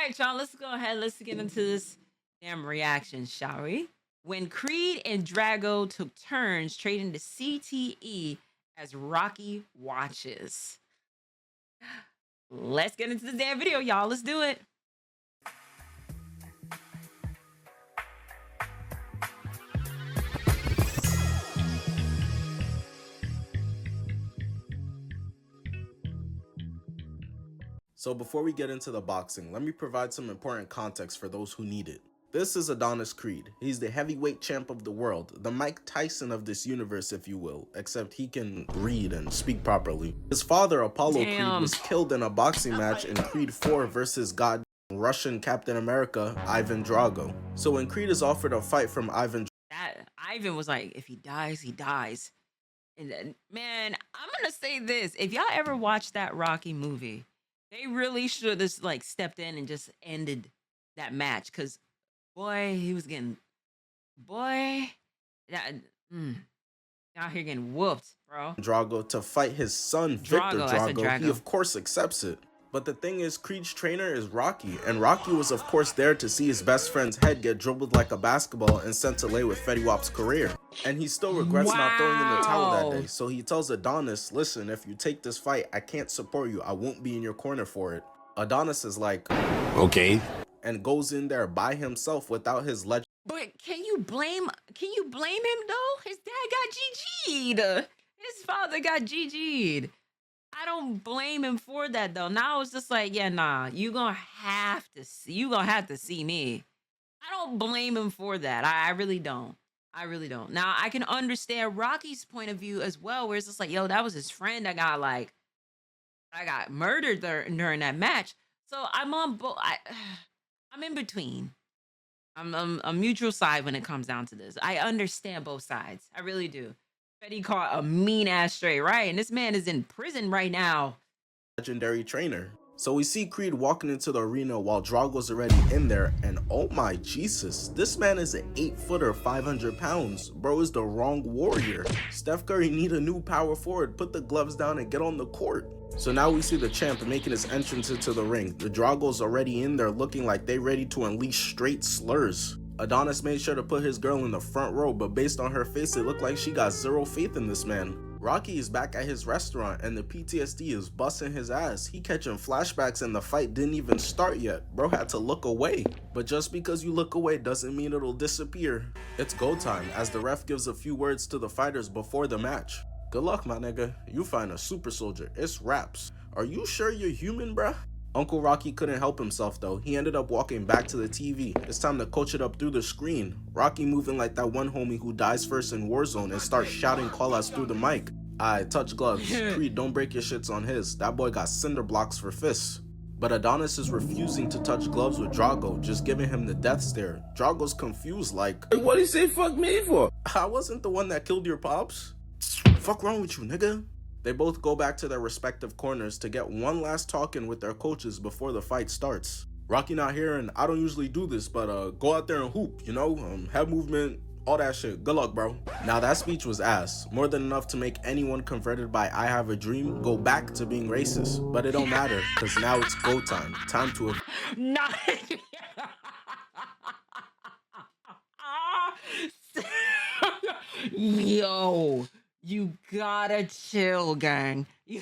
right, y'all, let's go ahead. Let's get into this damn reaction, shall we? When Creed and Drago took turns trading the CTE as Rocky watches. Let's get into this damn video, y'all. Let's do it. So before we get into the boxing, let me provide some important context for those who need it. This is Adonis Creed. He's the heavyweight champ of the world, the Mike Tyson of this universe, if you will, except he can read and speak properly. His father, Apollo Creed, was killed in a boxing match in Creed 4 versus God Russian Captain America, Ivan Drago. So when Creed is offered a fight from Ivan was like, if he dies, he dies. And then, man, I'm gonna say this. If y'all ever watched that Rocky movie, they really should have just like stepped in and just ended that match, because boy, he was getting out here getting whooped, bro. Drago to fight his son Victor Drago. He of course accepts it. But the thing is, Creed's trainer is Rocky, and Rocky was of course there to see his best friend's head get dribbled like a basketball and sent to lay with Fetty Wap's career. And he still regrets not throwing in the towel that day, so he tells Adonis, listen, if you take this fight, I can't support you, I won't be in your corner for it. Adonis is like, okay, and goes in there by himself without his legend. But can you blame him though? His dad got GG'd. His father got GG'd. I don't blame him for that though. Now it's just like, yeah, nah, you gonna have to see me. I don't blame him for that. I really don't. I really don't. Now I can understand Rocky's point of view as well, where it's just like, yo, that was his friend that got murdered during that match. So I'm on both. I'm in between. I'm a mutual side when it comes down to this. I understand both sides. I really do. Fetty caught a mean ass straight right, and this man is in prison right now. Legendary trainer. So we see Creed walking into the arena while Drago's already in there, and oh my Jesus, this man is an 8-footer, 500 pounds. Bro is the wrong warrior. Steph Curry need a new power forward. Put the gloves down and get on the court. So now we see the champ making his entrance into the ring. The Drago's already in there looking like they ready to unleash straight slurs. Adonis made sure to put his girl in the front row, but based on her face, it looked like she got zero faith in this man. Rocky is back at his restaurant, and the PTSD is busting his ass. He catching flashbacks and the fight didn't even start yet. Bro had to look away. But just because you look away doesn't mean it'll disappear. It's go time, as the ref gives a few words to the fighters before the match. Good luck, my nigga. You find a super soldier. It's raps. Are you sure you're human, bruh? Uncle Rocky couldn't help himself though. He ended up walking back to the TV. It's time to coach it up through the screen. Rocky moving like that one homie who dies first in Warzone and starts shouting call-outs through the mic. Aight, touch gloves. Creed, don't break your shits on his. That boy got cinder blocks for fists. But Adonis is refusing to touch gloves with Drago, just giving him the death stare. Drago's confused like, what did he say fuck me for? I wasn't the one that killed your pops. Fuck wrong with you, nigga? They both go back to their respective corners to get one last talk in with their coaches before the fight starts. Rocky not here, and I don't usually do this, but go out there and hoop, you know? Head movement, all that shit. Good luck, bro. Now that speech was ass. More than enough to make anyone converted by I have a dream go back to being racist. But it don't matter, because now it's go time. Time to... Yo, you gotta chill, gang. You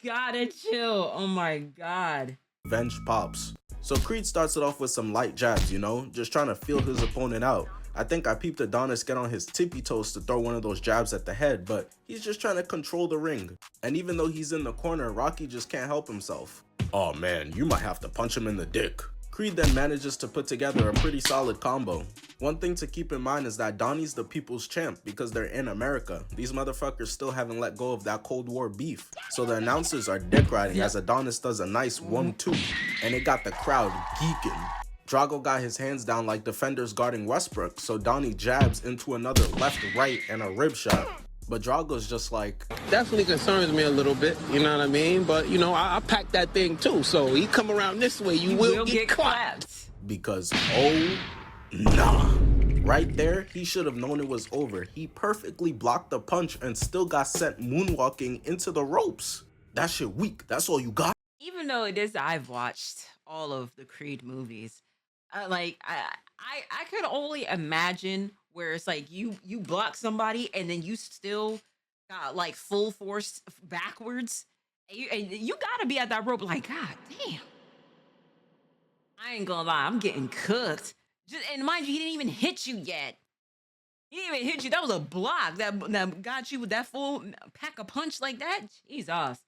gotta chill. Oh my god. Revenge pops. So Creed starts it off with some light jabs, you know, just trying to feel his opponent out. I think I peeped Adonis get on his tippy toes to throw one of those jabs at the head, but he's just trying to control the ring. And even though he's in the corner, Rocky just can't help himself. Oh man, you might have to punch him in the dick. Creed then manages to put together a pretty solid combo. One thing to keep in mind is that Donnie's the people's champ because they're in America. These motherfuckers still haven't let go of that Cold War beef. So the announcers are dick riding as Adonis does a nice 1-2, and it got the crowd geeking. Drago got his hands down like defenders guarding Westbrook, so Donnie jabs into another left, right, and a rib shot. But Drago's just like, definitely concerns me a little bit, you know what I mean? But, you know, I packed that thing too, so he come around this way, you will get clapped. Because, oh, nah. Right there, he should have known it was over. He perfectly blocked the punch and still got sent moonwalking into the ropes. That shit weak. That's all you got? even though it is, I've watched all of the Creed movies. Like I could only imagine where it's like you block somebody and then you still got like full force backwards. And you gotta be at that rope like, God damn. I ain't gonna lie, I'm getting cooked. Just, and mind you, he didn't even hit you yet. He didn't even hit you. That was a block that got you with that full pack of punch like that. Jesus.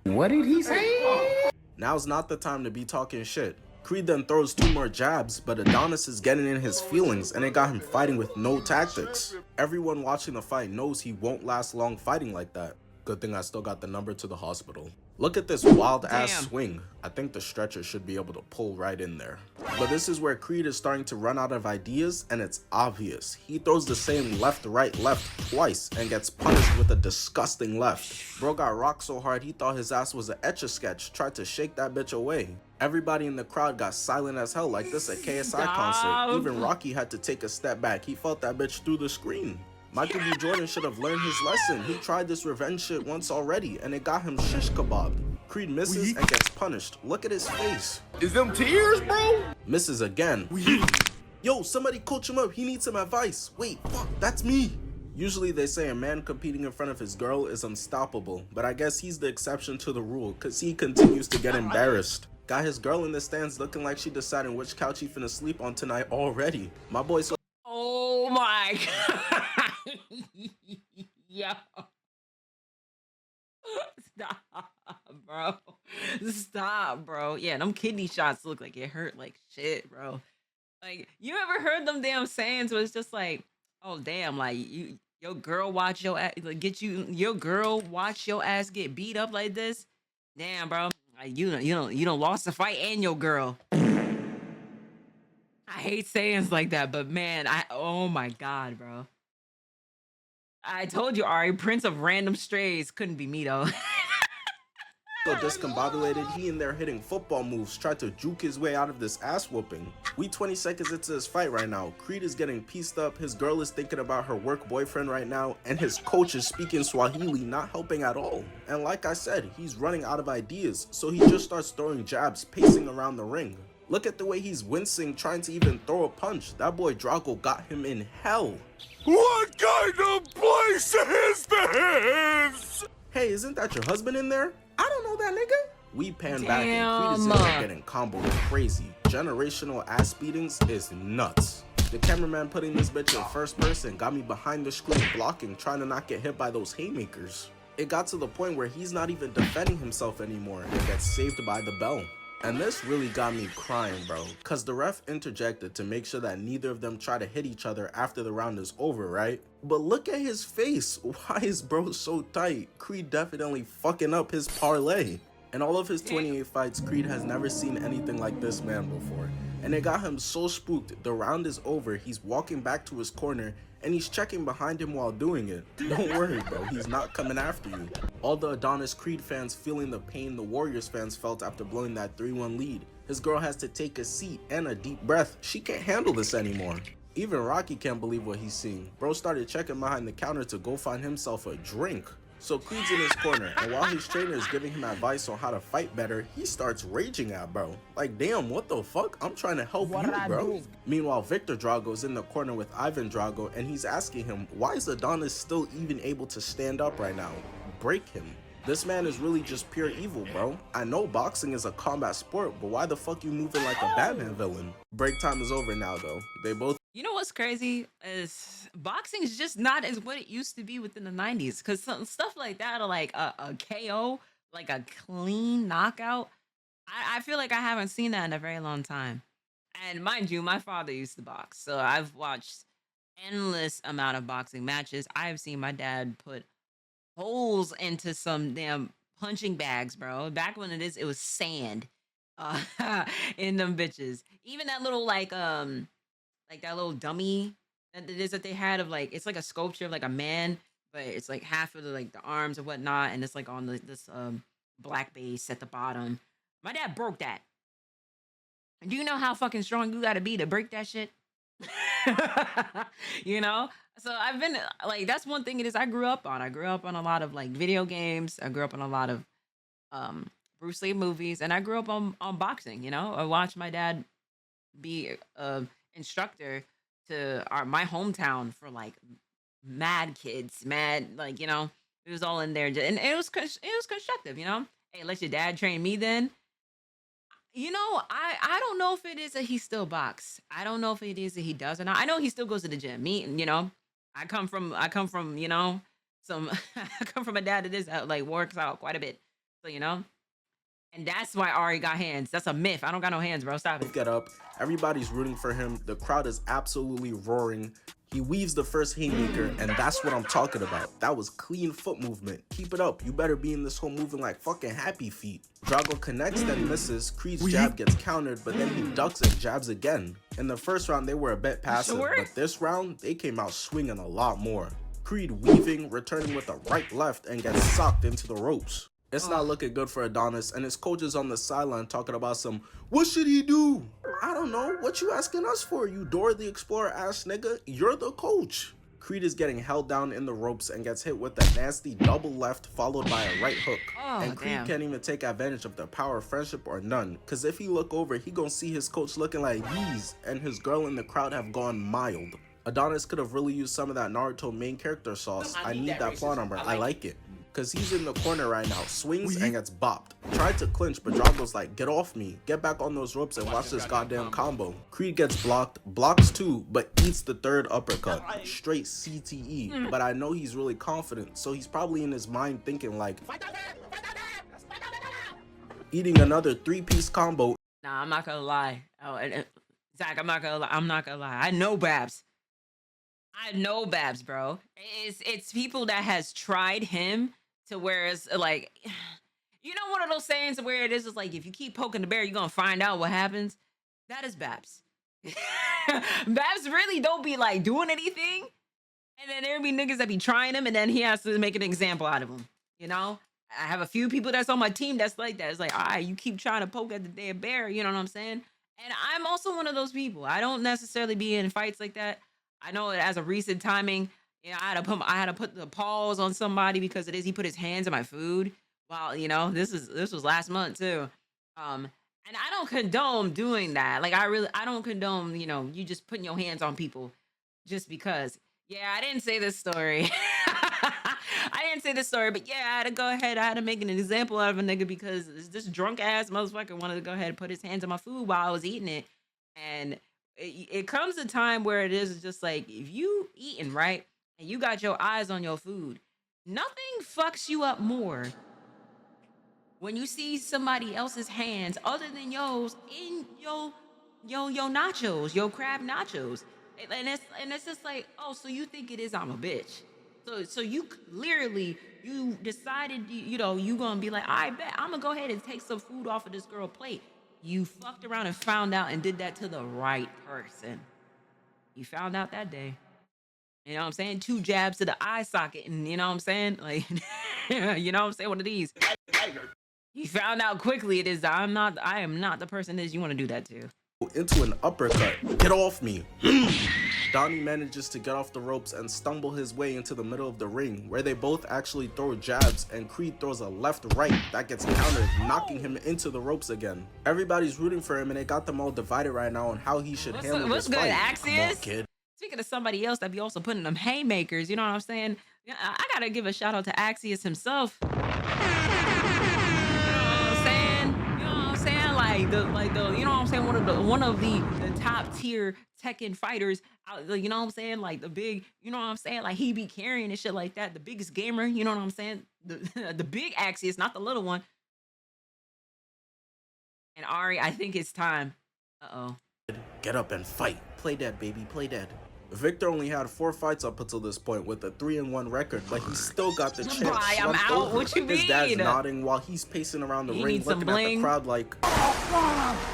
What did he say? Now's not the time to be talking shit. Creed then throws 2 more jabs, but Adonis is getting in his feelings and it got him fighting with no tactics. Everyone watching the fight knows he won't last long fighting like that. Good thing I still got the number to the hospital. Look at this wild ass swing. I think the stretcher should be able to pull right in there. But this is where Creed is starting to run out of ideas and it's obvious. He throws the same left, right, left twice and gets punished with a disgusting left. Bro got rocked so hard he thought his ass was an Etch-a-Sketch, tried to shake that bitch away. Everybody in the crowd got silent as hell like this at KSI concert. Even Rocky had to take a step back. He felt that bitch through the screen. Michael B. Jordan should have learned his lesson. He tried this revenge shit once already and it got him shish kebabbed. Creed misses and gets punished. Look at his face. Is them tears, bro? Misses again. Yo, somebody coach him up. He needs some advice. Wait, fuck, that's me. Usually they say a man competing in front of his girl is unstoppable, but I guess he's the exception to the rule because he continues to get embarrassed. Got his girl in the stands looking like she deciding which couch he finna sleep on tonight already. My boy so Oh my God. Yo. Stop, bro. Stop, bro. Yeah, them kidney shots look like it hurt like shit, bro. Like, you ever heard them damn sayings where it's just like, oh damn, like your girl watch your ass, like your girl watch your ass get beat up like this? Damn, bro. Like, you don't lost the fight and your girl. I hate sayings like that, but man, oh my God, bro. I told you, Ari, Prince of Random Strays couldn't be me though. so discombobulated, he in there hitting football moves, tried to juke his way out of this ass whooping. We 20 seconds into this fight right now. Creed is getting pieced up, his girl is thinking about her work boyfriend right now, and his coach is speaking Swahili, not helping at all. And like I said, he's running out of ideas, so he just starts throwing jabs, pacing around the ring. Look at the way he's wincing, trying to even throw a punch. That boy Drago got him in hell. What kind of place is this? Hey, isn't that your husband in there? I don't know that nigga. We pan back and Creed is in there getting comboed crazy. Generational ass beatings is nuts. The cameraman putting this bitch in first person got me behind the screen blocking, trying to not get hit by those haymakers. It got to the point where he's not even defending himself anymore and gets saved by the bell. And this really got me crying, bro, cause the ref interjected to make sure that neither of them try to hit each other after the round is over, right? But look at his face. Why is bro so tight? Creed definitely fucking up his parlay. In all of his 28 fights, Creed has never seen anything like this man before. And it got him so spooked. The round is over, he's walking back to his corner and he's checking behind him while doing it. Don't worry, bro, he's not coming after you. All the Adonis Creed fans feeling the pain the Warriors fans felt after blowing that 3-1 lead. His girl has to take a seat and a deep breath. She can't handle this anymore. Even Rocky can't believe what he's seeing. Bro started checking behind the counter to go find himself a drink. So Creed's in his corner, and while his trainer is giving him advice on how to fight better, he starts raging at bro. Like, damn, what the fuck? I'm trying to help you, bro. Meanwhile, Victor Drago's in the corner with Ivan Drago, and he's asking him, why is Adonis still even able to stand up right now? Break him. This man is really just pure evil, bro. I know boxing is a combat sport, but why the fuck you moving like a Batman villain? Break time is over now, though. They both... You know what's crazy is boxing is just not as what it used to be within the 90s, because some stuff like that, or like a KO, like a clean knockout, I feel like I haven't seen that in a very long time. And mind you, my father used to box, so I've watched endless amount of boxing matches. I've seen my dad put holes into some damn punching bags, bro. Back when it was sand in them bitches. Even that little like that little dummy that it is that they had of like, it's like a sculpture of like a man, but it's like half of the like the arms and whatnot, and it's like on this black base at the bottom. My dad broke that. Do you know how fucking strong you gotta be to break that shit? You know? So I've been like, that's one thing it is I grew up on. I grew up on a lot of like video games. I grew up on a lot of Bruce Lee movies, and I grew up on boxing. You know, I watched my dad be a instructor to my hometown for like mad kids, mad like it was all in there, and it was constructive. You know, hey, let your dad train me then. You know, I don't know if it is that he still box. I don't know if it is that he does or not. I know he still goes to the gym. Me, I come from some I come from a dad that is like works out quite a bit. So and that's why Ari got hands. That's a myth. I don't got no hands, bro. Stop it. Get up. Everybody's rooting for him. The crowd is absolutely roaring. He weaves the first haymaker, and that's what I'm talking about. That was clean foot movement. Keep it up. You better be in this hole moving like fucking Happy Feet. Drago connects, then misses. Creed's jab gets countered, but then he ducks and jabs again. In the first round, they were a bit passive, but this round, they came out swinging a lot more. Creed weaving, returning with a right-left, and gets socked into the ropes. It's not looking good for Adonis, and his coach is on the sideline talking about some, what should he do? I don't know. What you asking us for, you Dora the Explorer ass nigga? You're the coach. Creed is getting held down in the ropes and gets hit with a nasty double left followed by a right hook. And Creed can't even take advantage of the power of friendship or none, cause if he look over, he gonna see his coach looking like these, and his girl in the crowd have gone mild. Adonis could have really used some of that Naruto main character sauce. I need that plot number. I like it. Cause he's in the corner right now, swings and gets bopped. Tried to clinch, but Drago's like, get off me, get back on those ropes and watch this goddamn combo. Creed gets blocked, blocks too, but eats the third uppercut. Straight CTE, but I know he's really confident, so he's probably in his mind thinking like, eating another 3-piece combo. Nah, I'm not gonna lie. Zach, I'm not gonna lie. I know Babs. Bro. It's people that has tried him to where it's like, one of those sayings where it is like, if you keep poking the bear, you're gonna find out what happens. That is Babs. Babs really don't be like doing anything, and then there be niggas that be trying him, and then he has to make an example out of him. I have a few people that's on my team that's like that. It's like, all right, you keep trying to poke at the damn bear, you know what I'm saying? And I'm also one of those people. I don't necessarily be in fights like that. I know as a recent timing, I had to put the pause on somebody because he put his hands in my food. Well, this was last month too. And I don't condone doing that. Like I don't condone, you just putting your hands on people just because. Yeah, I didn't say this story. But yeah, I had to go ahead. I had to make an example out of a nigga because this drunk ass motherfucker wanted to go ahead and put his hands on my food while I was eating it. And it comes a time where it is just like, if you eating right and you got your eyes on your food, nothing fucks you up more when you see somebody else's hands other than yours in your nachos, your crab nachos. And it's just like, oh, so you think it is I'm a bitch. So you clearly, you decided, you gonna be like, I bet I'm gonna go ahead and take some food off of this girl plate. You fucked around and found out and did that to the right person. You found out that day. You know what I'm saying? 2 jabs to the eye socket, and you know what I'm saying? Like, you know what I'm saying? One of these. You found out quickly I am not the person that you want to do that to. Into an uppercut. Get off me. Donnie manages to get off the ropes and stumble his way into the middle of the ring, where they both actually throw jabs, and Creed throws a left-right that gets countered, knocking him into the ropes again. Everybody's rooting for him, and they got them all divided right now on how he should handle this fight. What's good, Axius? Kid. Speaking of somebody else that be also putting them haymakers, you know what I'm saying? I gotta give a shout out to Axius himself. One of the top tier Tekken fighters out, you know what I'm saying? Like the big, you know what I'm saying? Like he be carrying and shit like that. The biggest gamer, you know what I'm saying? The big Axius, not the little one. And Ari, I think it's time. Uh-oh. Get up and fight. Play dead, baby. Play dead. Victor only had 4 fights up until this point with a 3-1 record, but he still got the chance. I'm out. What you mean? His dad's nodding while he's pacing around the ring, looking at the crowd like,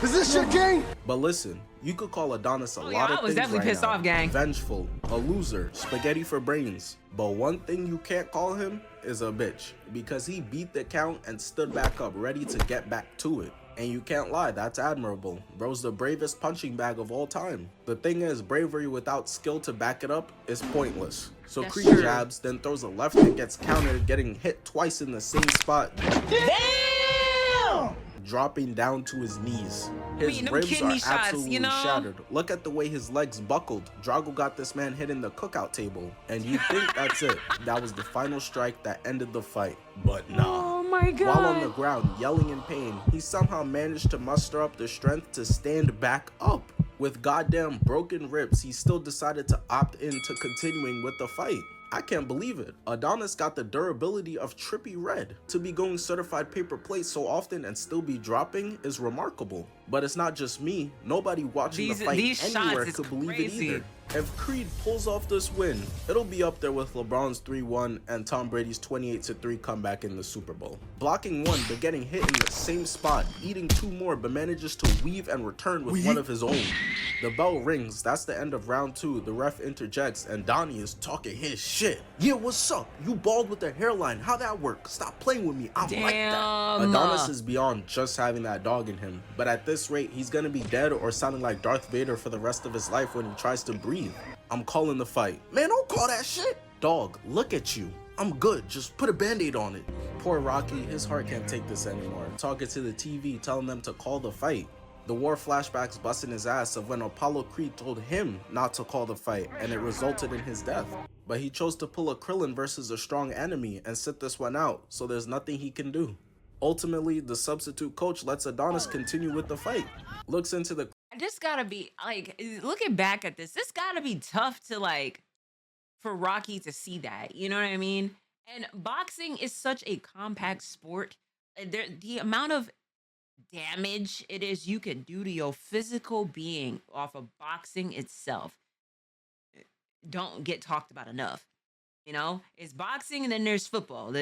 Is this your game? But listen, you could call Adonis a lot of things. I was definitely right pissed now. off, gang. Vengeful, a loser, spaghetti for brains. But one thing you can't call him is a bitch, because he beat the count and stood back up, ready to get back to it. And you can't lie, that's admirable. Bro's the bravest punching bag of all time. The thing is, bravery without skill to back it up is pointless. So That's Creed true. Jabs, then throws a left and gets countered, getting hit twice in the same spot. Damn! dropping down to his knees. His them ribs kidney are shots, absolutely you know? shattered. Look at the way his legs buckled. Drago got this man hitting the cookout table. And you think that's it. That was the final strike that ended the fight. But nah. Oh my God. While on the ground, yelling in pain, he somehow managed to muster up the strength to stand back up. With goddamn broken ribs, he still decided to opt into continuing with the fight. I can't believe it. Adonis got the durability of Trippie Redd. To be going certified paper plate so often and still be dropping is remarkable. But it's not just me. Nobody watching the fight anywhere could believe it either. If Creed pulls off this win, it'll be up there with LeBron's 3-1 and Tom Brady's 28-3 comeback in the Super Bowl. Blocking one but getting hit in the same spot, eating two more but manages to weave and return with one of his own. The bell rings, that's the end of round 2, the ref interjects and Donnie is talking his shit. Yeah, what's up? You bald with the hairline, how that work? Stop playing with me, I'm like that. Adonis is beyond just having that dog in him, but at this rate, he's gonna be dead or sounding like Darth Vader for the rest of his life when he tries to breathe. I'm calling the fight. Man, don't call that shit. Dog, look at you. I'm good, just put a band-aid on it. Poor Rocky, his heart can't take this anymore. Talking to the TV, telling them to call the fight. The war flashbacks busting his ass of when Apollo Creed told him not to call the fight and it resulted in his death. But he chose to pull a Krillin versus a strong enemy and sit this one out, so there's nothing he can do. Ultimately, the substitute coach lets Adonis continue with the fight. Looks into the This gotta be like, looking back at this gotta be tough to like for Rocky to see that, you know what I mean? And boxing is such a compact sport. The amount of damage it is you could do to your physical being off of boxing itself don't get talked about enough. You know, it's boxing and then there's football.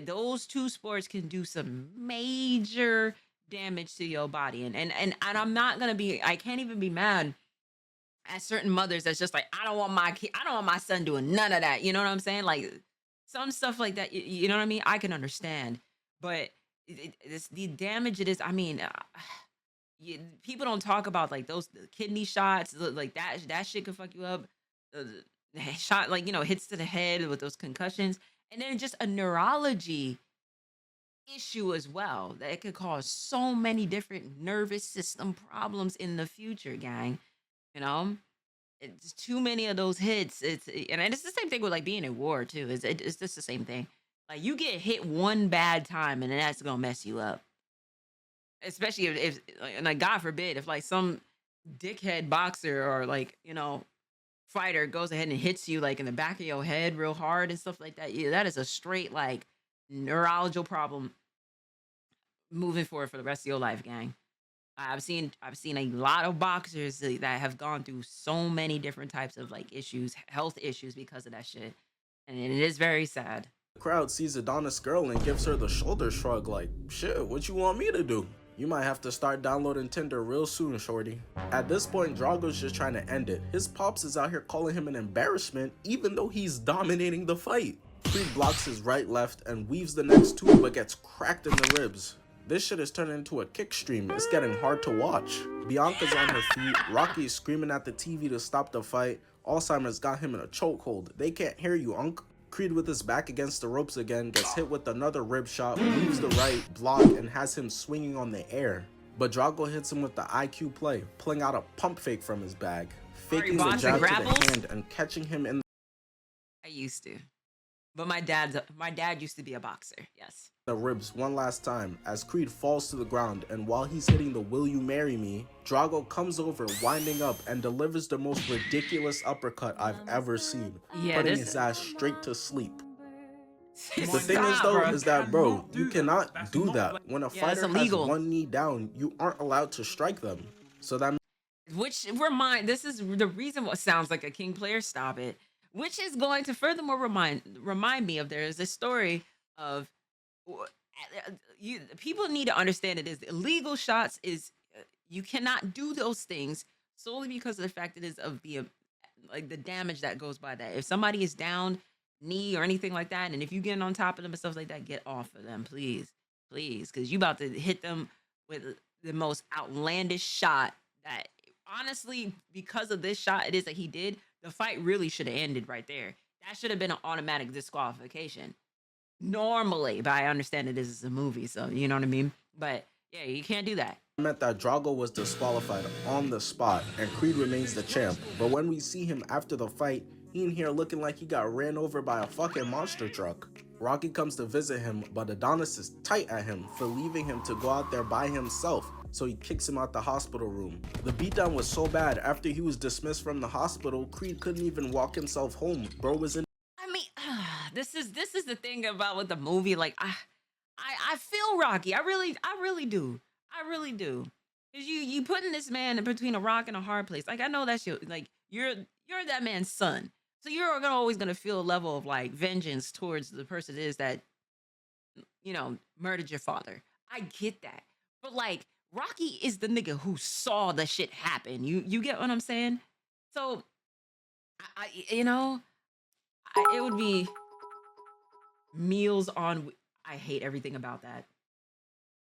Those two sports can do some major damage to your body, and I'm not gonna be, I can't even be mad at certain mothers that's just like, I don't want my son doing none of that, you know what I'm saying? Like some stuff like that, you know what I mean? I can understand, but it's the damage it is. I mean, people don't talk about like those kidney shots, like that shit could fuck you up. The shot, like, you know, hits to the head with those concussions, and then just a neurology issue as well that it could cause so many different nervous system problems in the future, gang. You know, it's too many of those hits. And it's the same thing with like being in war too. It's just the same thing. Like you get hit one bad time and then that's gonna mess you up. Especially if like God forbid if like some dickhead boxer or like, you know, fighter goes ahead and hits you like in the back of your head real hard and stuff like that. Yeah, that is a straight like neurological problem moving forward for the rest of your life, gang. I've seen a lot of boxers that have gone through so many different types of like issues, health issues because of that shit, and it is very sad. The crowd sees Adonis' girl and gives her the shoulder shrug like, shit, what you want me to do? You might have to start downloading Tinder real soon, shorty. At this point, Drago's just trying to end it. His pops is out here calling him an embarrassment even though he's dominating the fight. Creed blocks his right, left, and weaves the next two but gets cracked in the ribs. This shit is turning into a kick stream. It's getting hard to watch. Bianca's on her feet. Rocky is screaming at the TV to stop the fight. Alzheimer's got him in a chokehold. They can't hear you, Unc. Creed with his back against the ropes again gets hit with another rib shot, weaves the right, block, and has him swinging on the air. But Drago hits him with the IQ play, pulling out a pump fake from his bag, faking the jab to the hand and catching him in. I used to. But my dad used to be a boxer, yes. The ribs one last time as Creed falls to the ground, and while he's hitting the "Will you marry me," Drago comes over winding up and delivers the most ridiculous uppercut I've ever seen, putting his ass straight to sleep. The thing is though, is that bro, you cannot do that. When a fighter has one knee down, you aren't allowed to strike them. So that this is the reason what sounds like a king player, stop it. Which is going to furthermore remind me of, there is a story of people need to understand it is illegal shots is you cannot do those things solely because of the fact it is of the like the damage that goes by that. If somebody is down, knee or anything like that, and if you get on top of them and stuff like that, get off of them, please, because you about to hit them with the most outlandish shot that honestly, because of this shot it is that he did, the fight really should have ended right there. That should have been an automatic disqualification. Normally, but I understand it is a movie, so you know what I mean? But Yeah, you can't do that. It meant that Drago was disqualified on the spot and Creed remains the champ. But when we see him after the fight, he in here looking like he got ran over by a fucking monster truck. Rocky comes to visit him, but Adonis is tight at him for leaving him to go out there by himself, so he kicks him out the hospital room. The beatdown was so bad, after he was dismissed from the hospital, Creed couldn't even walk himself home. Bro was in. I mean, this is the thing about with the movie. Like, I feel Rocky. I really do. I really do. Cause you putting this man in between a rock and a hard place. Like, I know that's you. Like, you're that man's son. So you're always gonna feel a level of like vengeance towards the person it is that, you know, murdered your father. I get that. But like, Rocky is the nigga who saw the shit happen. You get what I'm saying? So it would be meals on. I hate everything about that.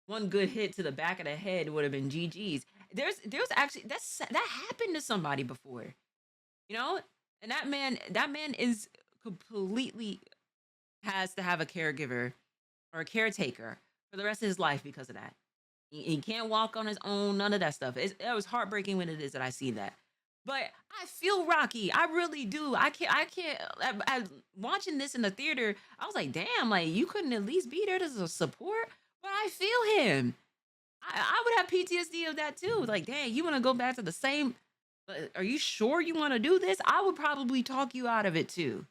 One good hit to the back of the head would have been GG's. There's actually that happened to somebody before, you know, and that man is completely has to have a caregiver or a caretaker for the rest of his life because of that. He can't walk on his own, none of that stuff. It was heartbreaking when it is that I seen that. But I feel Rocky. I really do. I can't. Watching this in the theater, I was like, damn, like you couldn't at least be there as a support. But I feel him. I would have PTSD of that too. Like, dang, you want to go back to the same? Are you sure you want to do this? I would probably talk you out of it too.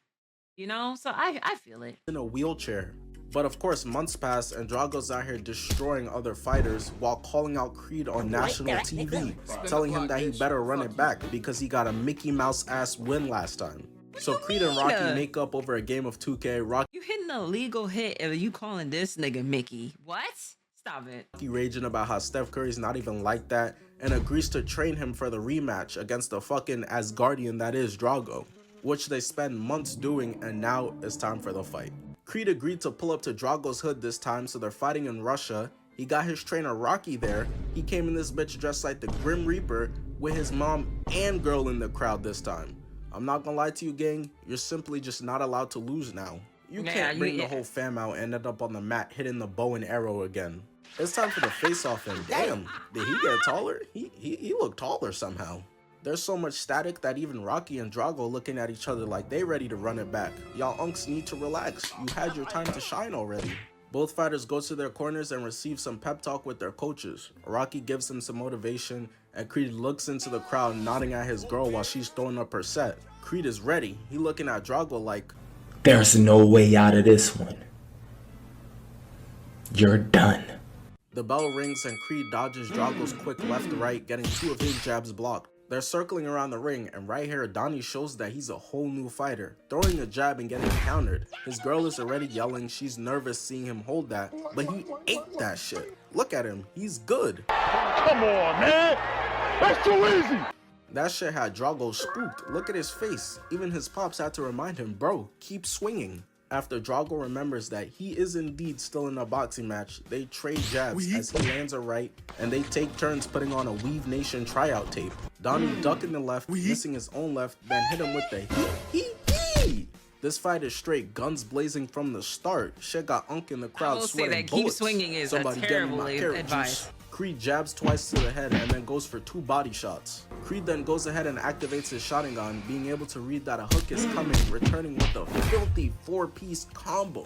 You know, so I feel it. In a wheelchair. But of course, months pass and Drago's out here destroying other fighters while calling out Creed on national TV, telling him that he better run it back because he got a Mickey Mouse ass win last time. So Creed and Rocky make up over a game of 2K. You hitting a legal hit and you calling this nigga Mickey? What? Stop it. Rocky raging about how Steph Curry's not even like that and agrees to train him for the rematch against the fucking Asgardian that is Drago, which they spend months doing, and now it's time for the fight. Creed agreed to pull up to Drago's hood this time, so they're fighting in Russia. He got his trainer Rocky there. He came in this bitch dressed like the Grim Reaper with his mom and girl in the crowd this time. I'm not gonna lie to you, gang, you're simply just not allowed to lose now. You can't bring the whole fam out and end up on the mat hitting the bow and arrow again. It's time for the face-off, and damn, did he get taller? He looked taller somehow. There's so much static that even Rocky and Drago looking at each other like they ready to run it back. Y'all unks need to relax. You had your time to shine already. Both fighters go to their corners and receive some pep talk with their coaches. Rocky gives him some motivation, and Creed looks into the crowd nodding at his girl while she's throwing up her set. Creed is ready. He looking at Drago like, there's no way out of this one. You're done. The bell rings and Creed dodges Drago's quick left to right, getting 2 of his jabs blocked. They're circling around the ring, and right here Donnie shows that he's a whole new fighter, throwing a jab and getting countered. His girl is already yelling, she's nervous seeing him hold that, but he ate that shit. Look at him, he's good. Come on, man! That's too easy! That shit had Drago spooked. Look at his face. Even his pops had to remind him, bro, keep swinging. After Drago remembers that he is indeed still in a boxing match, they trade jabs as he lands a right, and they take turns putting on a Weave Nation tryout tape. Donnie ducking the left, missing his own left, then hit him with the he. This fight is straight guns blazing from the start. Shit got Unk in the crowd sweating bullets. Keep swinging is Somebody a terrible advice. Creed jabs twice to the head and then goes for 2 body shots. Creed then goes ahead and activates his Sharingan, being able to read that a hook is coming, returning with a filthy 4-piece combo.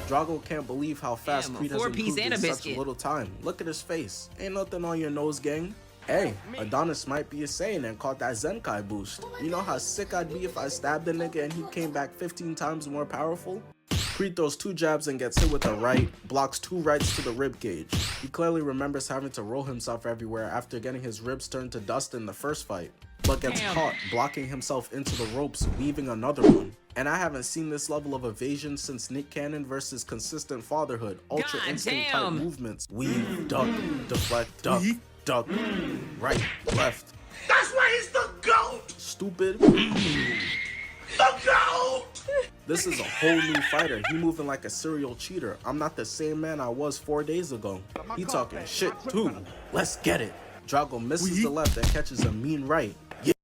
Drago can't believe how fast Creed has improved in such a little time. Look at his face. Ain't nothing on your nose, gang. Hey, Adonis might be a Saiyan and caught that Zenkai boost. You know how sick I'd be if I stabbed a nigga and he came back 15 times more powerful? Creed throws 2 jabs and gets hit with a right, blocks 2 rights to the rib cage. He clearly remembers having to roll himself everywhere after getting his ribs turned to dust in the first fight, but gets caught blocking himself into the ropes, weaving another one. And I haven't seen this level of evasion since Nick Cannon versus consistent fatherhood, ultra instinct type movements. Weave, duck, deflect, duck, duck, right, left. That's why he's the GOAT! Stupid. The GOAT! This is a whole new fighter. He moving like a serial cheater. I'm not the same man I was 4 days ago. He talking shit too. Let's get it. Drago misses the left and catches a mean right. Yeah.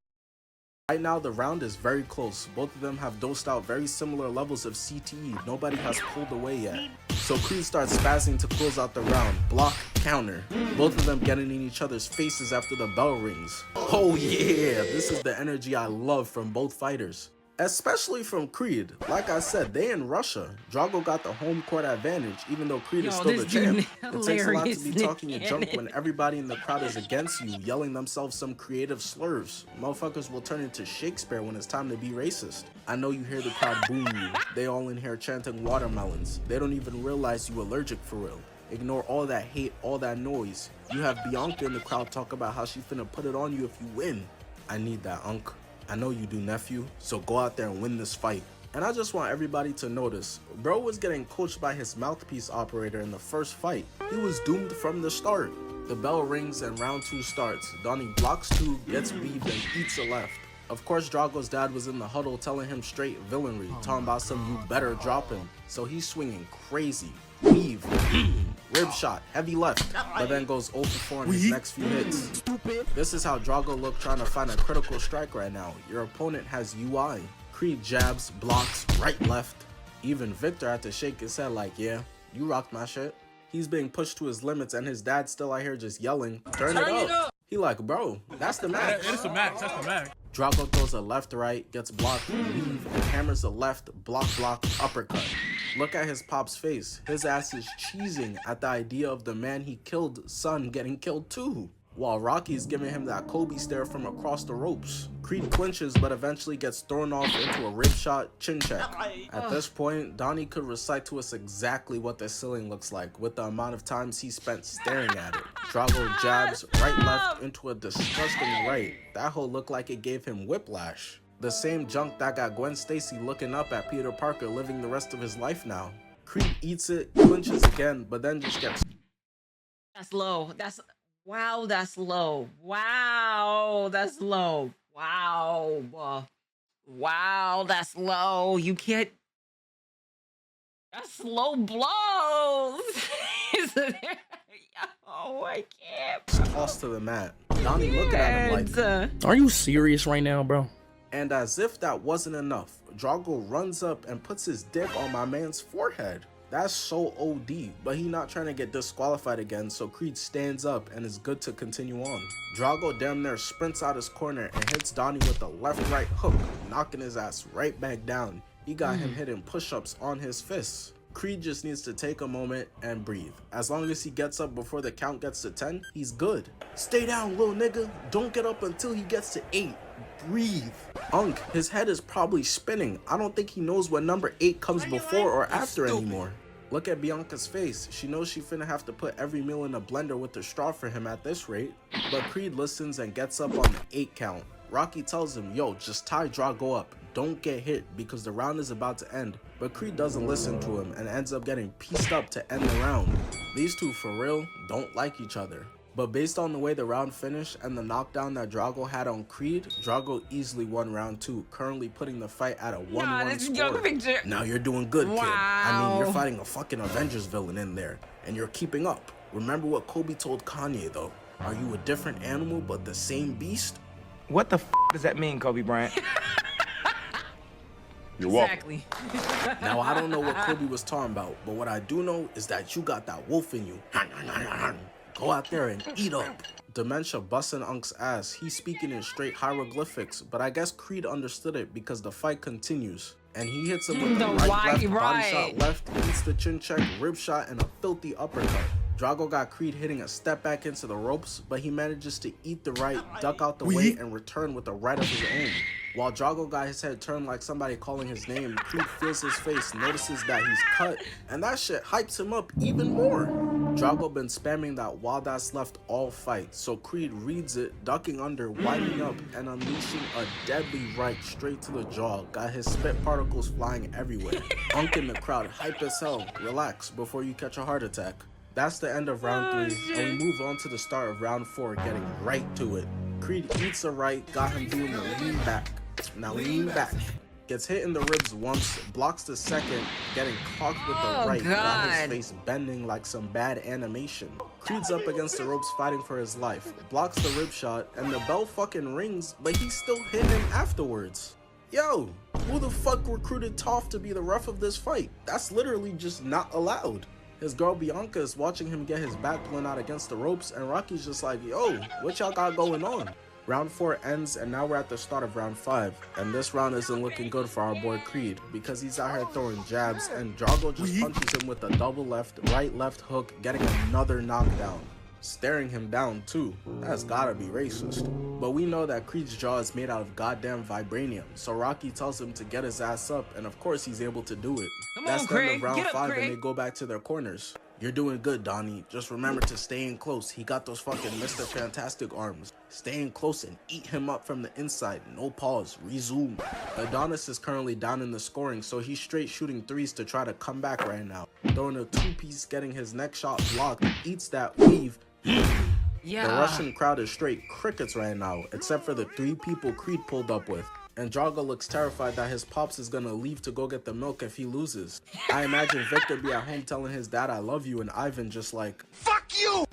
Right now the round is very close. Both of them have dosed out very similar levels of CTE. Nobody has pulled away yet. So Creed starts spazzing to close out the round. Block, counter. Both of them getting in each other's faces after the bell rings. Oh yeah, this is the energy I love from both fighters. Especially from Creed. Like I said, they in Russia. Drago got the home court advantage, even though Creed is still the champ. It takes a lot to be talking your junk when everybody in the crowd is against you, yelling themselves some creative slurs. Motherfuckers will turn into Shakespeare when it's time to be racist. I know you hear the crowd booing you. They all in here chanting watermelons. They don't even realize you allergic for real. Ignore all that hate, all that noise. You have Bianca in the crowd talk about how she finna put it on you if you win. I need that, Unc. I know you do, nephew, so go out there and win this fight. And I just want everybody to notice, bro was getting coached by his mouthpiece operator in the first fight. He was doomed from the start. The bell rings and round 2 starts. Donnie blocks 2, gets weaved, and eats a left. Of course, Drago's dad was in the huddle telling him straight villainry, talking about some you better drop him. So he's swinging crazy. Weave, rib shot, heavy left, but then goes 0 for 4 in his next few hits. This is how Drago look trying to find a critical strike right now. Your opponent has UI. Creed jabs, blocks, right, left. Even Victor had to shake his head like, yeah, you rocked my shit. He's being pushed to his limits and his dad's still out here just yelling, turn it up. He like, bro, that's the max. It's the max, that's the max. Drago throws a left right, gets blocked, weave, and hammers a left, block, uppercut. Look at his pop's face. His ass is cheesing at the idea of the man he killed son getting killed too. While Rocky's giving him that Kobe stare from across the ropes. Creed clinches but eventually gets thrown off into a rib shot, chin check. At this point, Donnie could recite to us exactly what the ceiling looks like with the amount of times he spent staring at it. Drago jabs right left into a disgusting right. That hole looked like it gave him whiplash. The same junk that got Gwen Stacy looking up at Peter Parker living the rest of his life now. Creed eats it, clinches again, but then just gets... That's low. Wow, that's low. Wow, that's low. Wow. Wow, that's low. You can't... That's low blows. Oh, I can't. Tossed to the mat. Donnie looking at him like... Are you serious right now, bro? And as if that wasn't enough, Drago runs up and puts his dick on my man's forehead. That's so OD, but he not trying to get disqualified again, so Creed stands up and is good to continue on. Drago damn near sprints out his corner and hits Donnie with a left-right hook, knocking his ass right back down. He got him hitting push-ups on his fists. Creed just needs to take a moment and breathe. As long as he gets up before the count gets to 10, he's good. Stay down, little nigga. Don't get up until he gets to 8. Breathe. Unc, his head is probably spinning. I don't think he knows what number 8 comes before or after anymore. Look at Bianca's face. She knows she finna have to put every meal in a blender with the straw for him at this rate. But Creed listens and gets up on the 8 count. Rocky tells him, yo, just tie Drago up. Don't get hit because the round is about to end. But Creed doesn't listen to him and ends up getting pieced up to end the round. These two for real don't like each other. But based on the way the round finished and the knockdown that Drago had on Creed, Drago easily won round 2, currently putting the fight at a 1-1 score. Now you're doing good, kid. I mean, you're fighting a fucking Avengers villain in there, and you're keeping up. Remember what Kobe told Kanye, though. Are you a different animal but the same beast? What the f does that mean, Kobe Bryant? You're welcome. Exactly. Now, I don't know what Kobe was talking about, but what I do know is that you got that wolf in you. Go out there and eat up. Dementia busting Unc's ass. He's speaking in straight hieroglyphics, but I guess Creed understood it because the fight continues. And he hits him with the right, left, body shot left, eats the chin check, rib shot, and a filthy uppercut. Drago got Creed hitting a step back into the ropes, but he manages to eat the right, duck out the way, and return with a right of his own. While Drago got his head turned like somebody calling his name, Creed feels his face, notices that he's cut, and that shit hypes him up even more. Drago been spamming that while that's left all fight, so Creed reads it, ducking under, winding up, and unleashing a deadly right straight to the jaw. Got his spit particles flying everywhere. Unc in the crowd, hype as hell. Relax before you catch a heart attack. That's the end of round 3, and we move on to the start of round 4, getting right to it. Creed eats a right, got him doing the lean back. Now lean back. Gets hit in the ribs once, blocks the second, getting clocked with the right, got his face bending like some bad animation. Creed's up against the ropes fighting for his life, blocks the rib shot, and the bell fucking rings, but he still hit him afterwards. Yo, who the fuck recruited Toph to be the ref of this fight? That's literally just not allowed. His girl Bianca is watching him get his back blown out against the ropes, and Rocky's just like, yo, what y'all got going on? Round 4 ends, and now we're at the start of round 5, and this round isn't looking good for our boy Creed because he's out here throwing jabs, and Drago just punches him with a double left, right left hook, getting another knockdown. Staring him down too. That's gotta be racist. But we know that Creed's jaw is made out of goddamn vibranium, so Rocky tells him to get his ass up, and of course he's able to do it. That's the end of round 5, and they go back to their corners. You're doing good, Donnie. Just remember to stay in close. He got those fucking Mr. Fantastic arms. Stay in close and eat him up from the inside. No pause. Resume. Adonis is currently down in the scoring, so he's straight shooting threes to try to come back right now. Throwing a 2-piece, getting his next shot blocked, eats that weave. Yeah. The Russian crowd is straight crickets right now, except for the 3 people Creed pulled up with. And Drago looks terrified that his pops is gonna leave to go get the milk if he loses. I imagine Victor be at home telling his dad I love you, and Ivan just like, fuck you!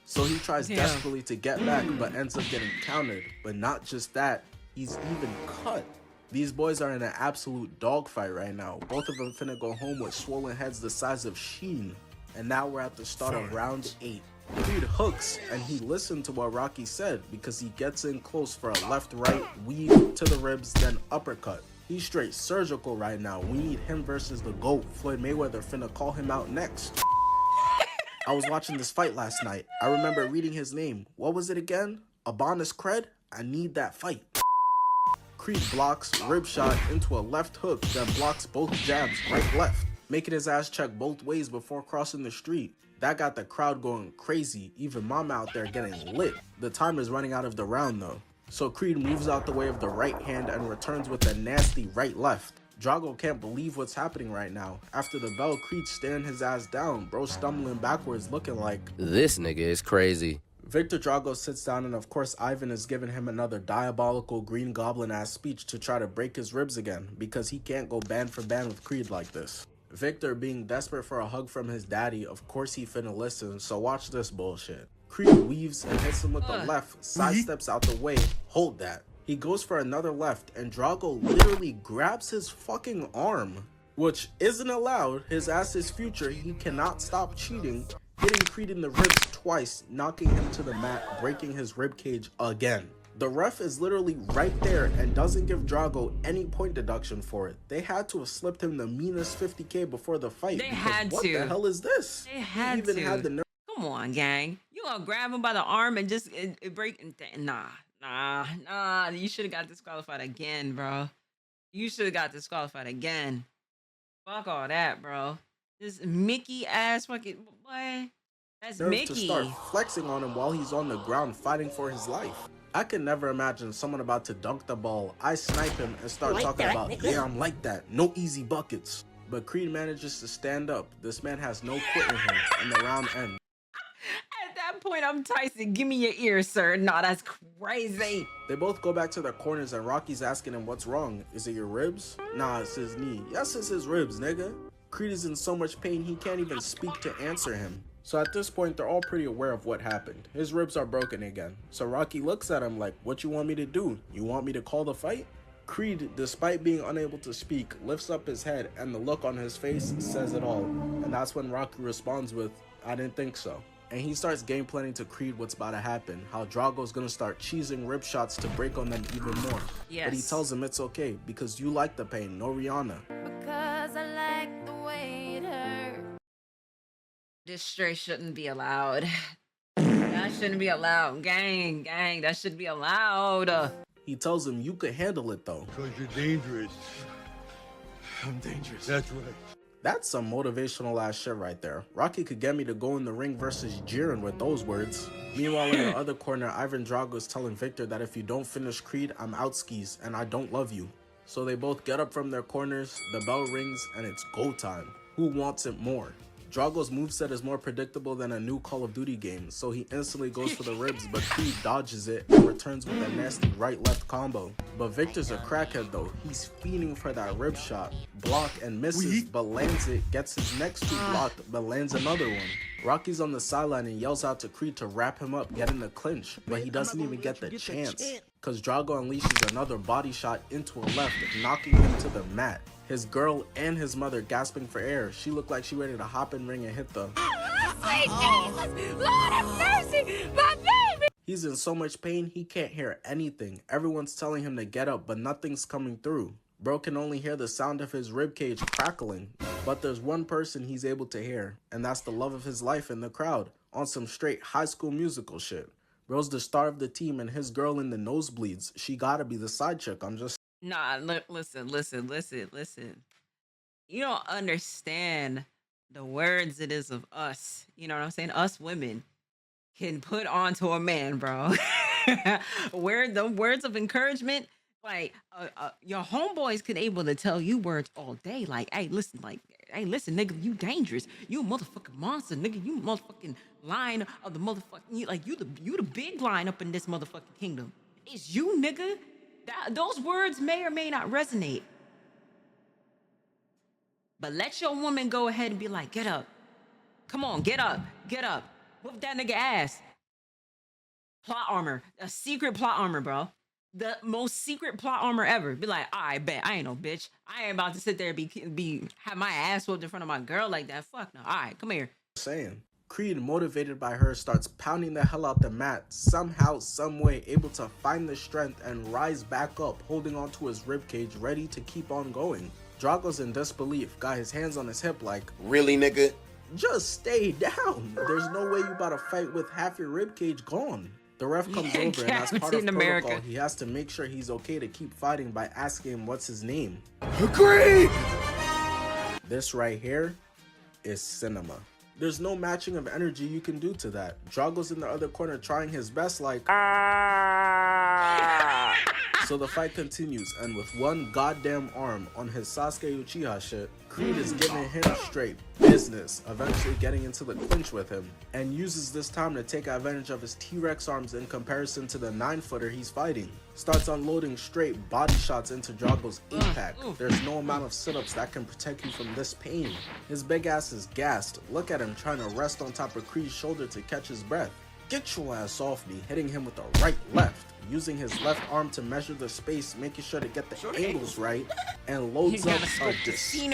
So he tries desperately to get back, but ends up getting countered. But not just that, he's even cut. These boys are in an absolute dogfight right now. Both of them finna go home with swollen heads the size of Sheen. And now we're at the start of round 8. Creed hooks, and he listened to what Rocky said because he gets in close for a left-right weave to the ribs, then uppercut. He's straight surgical right now. We need him versus the GOAT. Floyd Mayweather finna call him out next. I was watching this fight last night. I remember reading his name. What was it again? Adonis Cred? I need that fight. Creed blocks, rib shot into a left hook, then blocks both jabs, right-left, making his ass check both ways before crossing the street. That got the crowd going crazy, even Mama out there getting lit. The time is running out of the round though. So Creed moves out the way of the right hand and returns with a nasty right-left. Drago can't believe what's happening right now. After the bell, Creed staring his ass down, bro stumbling backwards looking like, this nigga is crazy. Victor Drago sits down, and of course Ivan is giving him another diabolical Green Goblin ass speech to try to break his ribs again because he can't go band for band with Creed like this. Victor, being desperate for a hug from his daddy, of course he finna listen, so watch this bullshit. Creed weaves and hits him with the left, sidesteps out the way, hold that. He goes for another left, and Drago literally grabs his fucking arm, which isn't allowed. His ass is future, he cannot stop cheating, hitting Creed in the ribs twice, knocking him to the mat, breaking his rib cage again. The ref is literally right there and doesn't give Drago any point deduction for it. They had to have slipped him the meanest 50K before the fight. They had what to. What the hell is this? They had he even to. had the nerve. Come on, gang. You gonna grab him by the arm and just break? Nah. You should have got disqualified again, bro. You should have got disqualified again. Fuck all that, bro. This Mickey ass fucking boy. That's Nerve Mickey. To start flexing on him while he's on the ground fighting for his life. I could never imagine someone about to dunk the ball. I snipe him and start talking about, yeah, I'm like that. No easy buckets. But Creed manages to stand up. This man has no quit in him, and the round ends. At that point, I'm Tyson. Give me your ear, sir. Nah, that's crazy. They both go back to their corners, and Rocky's asking him, what's wrong? Is it your ribs? Nah, it's his knee. Yes, it's his ribs, nigga. Creed is in so much pain, he can't even speak to answer him. So at this point, they're all pretty aware of what happened. His ribs are broken again. So Rocky looks at him like, what you want me to do? You want me to call the fight? Creed, despite being unable to speak, lifts up his head, and the look on his face says it all. And that's when Rocky responds with, I didn't think so. And he starts game planning to Creed what's about to happen, how Drago's gonna start cheesing rib shots to break on them even more. Yes. But he tells him it's okay, because you like the pain, no Rihanna. Because I like the way it hurts. This straight shouldn't be allowed. That shouldn't be allowed. Gang, that should be allowed. He tells him you could handle it though. Because you're dangerous. I'm dangerous. That's right. That's some motivational ass shit right there. Rocky could get me to go in the ring versus Jiren with those words. Meanwhile, in the other corner, Ivan Drago is telling Victor that if you don't finish Creed, I'm out skis and I don't love you. So they both get up from their corners, the bell rings, and it's go time. Who wants it more? Drago's moveset is more predictable than a new Call of Duty game, so he instantly goes for the ribs, but Creed dodges it and returns with a nasty right-left combo. But Victor's a crackhead though. He's fiending for that rib shot. Block and misses, but lands it, gets his next two blocked, but lands another one. Rocky's on the sideline and yells out to Creed to wrap him up, get in the clinch, but he doesn't even get the chance, cause Drago unleashes another body shot into a left, knocking him to the mat. His girl and his mother gasping for air. She looked like she ready to hop in ring and hit the Sweet Jesus, Lord have mercy, my baby. He's in so much pain he can't hear anything. Everyone's telling him to get up, but nothing's coming through. Bro can only hear the sound of his ribcage crackling. But there's one person he's able to hear, and that's the love of his life in the crowd, on some straight High School Musical shit. Bro's the star of the team, and his girl in the nosebleeds, she gotta be the side chick. I'm just... Nah, listen. You don't understand the words it is of us. You know what I'm saying? Us women can put onto a man, bro. Where the words of encouragement, like your homeboys could able to tell you words all day, like, hey, listen, nigga, you dangerous, you a motherfucking monster, nigga, you motherfucking lion of the motherfucking, you the big lion up in this motherfucking kingdom. It's you, nigga. Those words may or may not resonate, but let your woman go ahead and be like, get up, come on, get up, whoop that nigga ass. Plot armor, a secret plot armor, bro. The most secret plot armor ever. Be like, I bet I ain't no bitch. I ain't about to sit there and have my ass whooped in front of my girl like that. Fuck no. All right, come here. Saying. Creed, motivated by her, starts pounding the hell out the mat, somehow, someway able to find the strength and rise back up, holding onto his ribcage, ready to keep on going. Drago's in disbelief, got his hands on his hip like, Really, nigga? just stay down. There's no way you about to fight with half your ribcage gone. The ref comes over, and as part of protocol, he has to make sure he's okay to keep fighting by asking him what's his name. Agreed! This right here is cinema. There's no matching of energy you can do to that. Drago's in the other corner trying his best like... So the fight continues, and with one goddamn arm on his Sasuke Uchiha shit, Creed is giving him straight business, eventually getting into the clinch with him, and uses this time to take advantage of his T-Rex arms in comparison to the 9-footer he's fighting. Starts unloading straight body shots into Drago's 8-pack. There's no amount of sit-ups that can protect you from this pain. His big ass is gassed. Look at him trying to rest on top of Creed's shoulder to catch his breath. Get your ass off me, hitting him with the right left, using his left arm to measure the space, making sure to get the angles right, and loads up a disgusting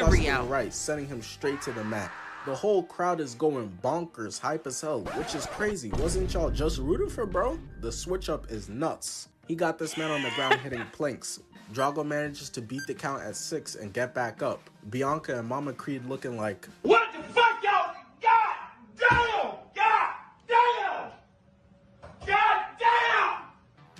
right, sending him straight to the mat. The whole crowd is going bonkers, hype as hell, which is crazy. Wasn't y'all just rooting for bro? The switch up is nuts. He got this man on the ground hitting planks. Drago manages to beat the count at 6 and get back up. Bianca and Mama Creed looking like, What the fuck, y'all? God damn! God damn! God damn!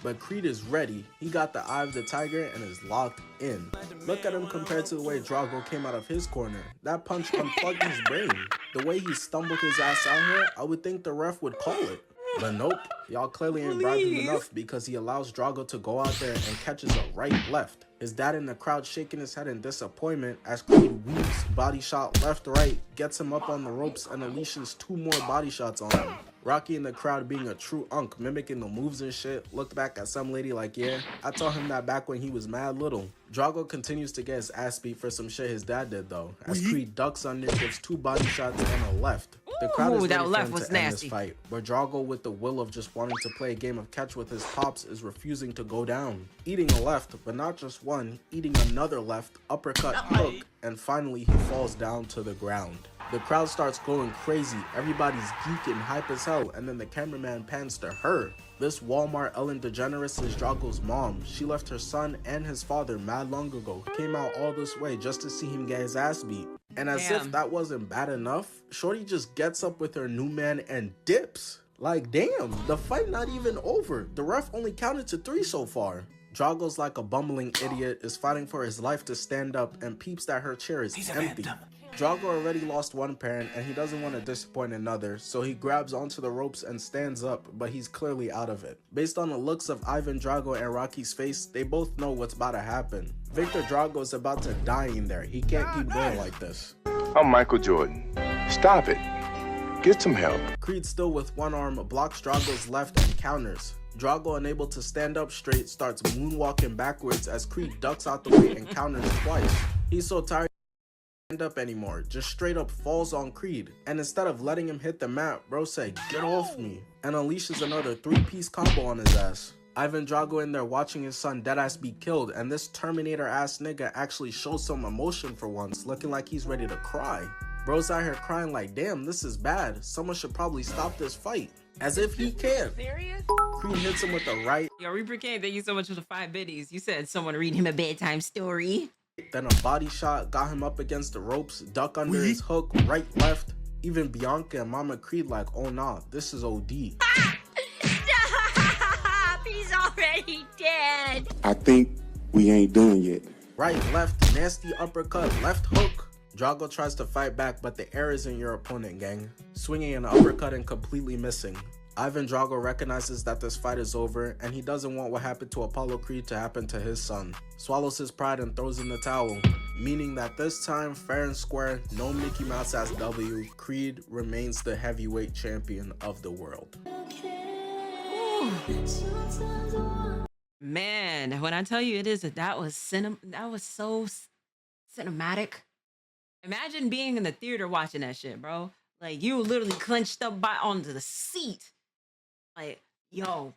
but Creed is ready. He got the eye of the tiger and is locked in. Look at him compared to the way Drago came out of his corner. That punch unplugged his brain. The way he stumbled his ass out here, I would think the ref would call it. But nope, y'all clearly ain't bribing him enough because he allows Drago to go out there and catches a right left. His dad in the crowd shaking his head in disappointment as Creed weaves, body shot left right, gets him up on the ropes and unleashes 2 more body shots on him. Rocky in the crowd being a true unk, mimicking the moves and shit, looked back at some lady like, yeah, I taught him that back when he was mad little. Drago continues to get his ass beat for some shit his dad did though, as Creed ducks under, gives 2 body shots and a left. The crowd is ready for him to end this fight, but Drago, with the will of just wanting to play a game of catch with his pops, is refusing to go down. Eating a left, but not just one, eating another left, uppercut, hook, and finally he falls down to the ground. The crowd starts going crazy, everybody's geeking, hype as hell, and then the cameraman pans to her. This Walmart Ellen DeGeneres is Drago's mom. She left her son and his father mad long ago, came out all this way just to see him get his ass beat. And as if that wasn't bad enough, Shorty just gets up with her new man and dips. Like damn, the fight not even over. The ref only counted to 3 so far. Drago's like a bumbling idiot, is fighting for his life to stand up and peeps that her chair is empty. Drago already lost one parent and he doesn't want to disappoint another, so he grabs onto the ropes and stands up, but he's clearly out of it. Based on the looks of Ivan Drago and Rocky's face, they both know what's about to happen. Victor Drago is about to die in there. He can't keep going like this. I'm Michael Jordan. Stop it. Get some help. Creed, still with one arm, blocks Drago's left and counters. Drago, unable to stand up straight, starts moonwalking backwards as Creed ducks out the way and counters twice. He's so tired stand up anymore, just straight up falls on Creed. And instead of letting him hit the mat, bro said, "Get off me," and unleashes another 3-piece combo on his ass. Ivan Drago in there watching his son deadass be killed, and this Terminator ass nigga actually shows some emotion for once, looking like he's ready to cry. Bro's out here crying like, damn, this is bad. Someone should probably stop this fight. As if he can. Serious? Creed hits him with the right. Yo, Reaper King, thank you so much for the 5 biddies. You said someone read him a bedtime story. Then a body shot got him up against the ropes, duck under his hook, right, left. Even Bianca and Mama Creed like, oh nah, this is OD. He's already dead. I think we ain't done yet. Right, left, nasty uppercut, left hook. Drago tries to fight back, but the air isn't your opponent, gang. Swinging an uppercut and completely missing. Ivan Drago recognizes that this fight is over, and he doesn't want what happened to Apollo Creed to happen to his son. Swallows his pride and throws in the towel, meaning that this time, fair and square, no Mickey Mouse ass W, Creed remains the heavyweight champion of the world. Man, when I tell you that was so cinematic. Imagine being in the theater watching that shit, bro. Like, you literally clenched up onto the seat. Like, yo,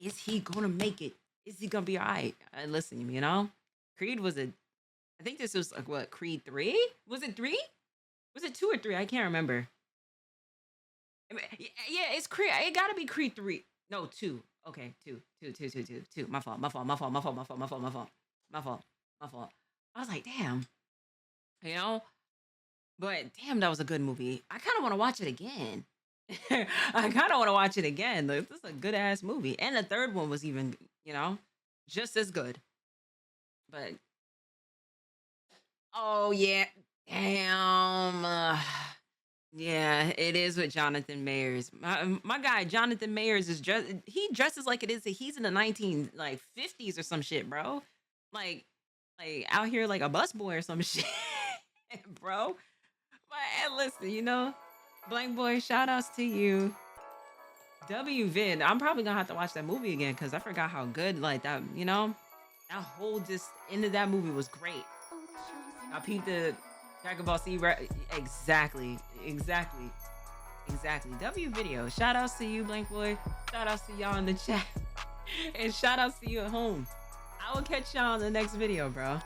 is he gonna make it? Is he gonna be all right? Listen, you know, Creed I think this was like, what, Creed 3? Was it 3? Was it 2 or 3? I can't remember. Yeah, it's Creed. It gotta be Creed 3. No, 2. Okay, 2. My fault. I was like, damn. You know? But damn, that was a good movie. I kind of want to watch it again. Like, this is a good ass movie. And the third one was even, you know, just as good. But oh yeah, damn. Yeah, it is with Jonathan Mayers. My guy Jonathan Mayers he dresses like he's in the 1950s or some shit, bro. Like out here like a busboy or some shit, bro. But listen, you know, BlankBoy, shout outs to you. Vid, I'm probably gonna have to watch that movie again because I forgot how good, like, that, you know, that whole just end of that movie was great. I peeped the Dragon Ball Z, exactly. Video. Shout outs to you, BlankBoy. Shout outs to y'all in the chat. And shout outs to you at home. I will catch y'all in the next video, bro.